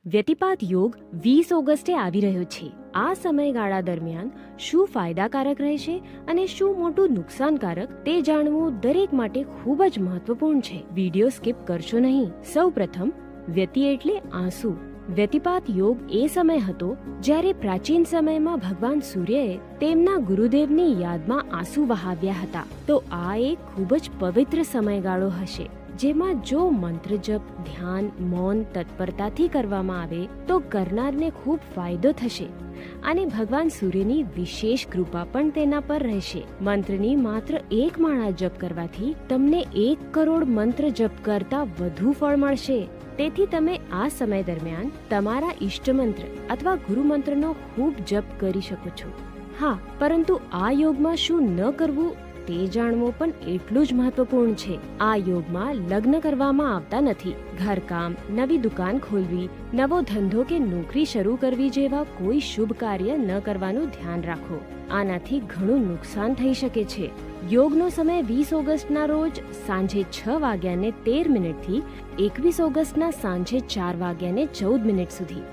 વ્યતિપાત યોગ 20 ઓગસ્ટે આવી રહ્યો છે. આ સમયગાળા દરમિયાન શું ફાયદાકારક રહેશે અને શું મોટું નુકસાનકારક તે જાણવું દરેક માટે ખૂબ જ મહત્વપૂર્ણ છે. વિડિયો સ્કીપ કરશો નહીં. સૌપ્રથમ, વ્યતિ એટલે આંસુ. વ્યતિપાત યોગ એ સમય હતો જ્યારે પ્રાચીન સમયમાં ભગવાન સૂર્યએ તેમના ગુરુદેવની યાદમાં આંસુ વહાવ્યા હતા. તો આ એક ખૂબ જ પવિત્ર સમયગાળો હશે, જેમાં જો મંત્ર જપ, ધ્યાન, મૌન તત્પરતાથી કરવામાં આવે તો કરનારને ખૂબ ફાયદો થશે અને ભગવાન સૂર્યની વિશેષ કૃપા પણ તેના પર રહેશે. મંત્રની માત્ર એક માળા જપ કરવાથી તમને 1 કરોડ મંત્ર જપ કરતા વધુ ફળ મળશે. તેથી તમે આ સમય દરમિયાન તમારા ઈષ્ટમંત્ર અથવા ગુરુમંત્રનો ખૂબ જપ કરી શકો છો. હા, પરંતુ આ યોગમાં શું ન કરવું તે જાણવું પણ એટલું જ મહત્વપૂર્ણ છે. આ યોગમાં લગ્ન કરવામાં આવતા નથી. ઘરકામ, નવી દુકાન ખોલવી, નવો ધંધો કે નોકરી શરૂ કરવી જેવા કોઈ શુભ કાર્ય ન કરવાનું ધ્યાન રાખો. આનાથી ઘણું નુકસાન થઈ શકે છે. યોગનો સમય 20 ઓગસ્ટના રોજ સાંજે 6:13 થી 21 ઓગસ્ટના સાંજે 4:14 સુધી.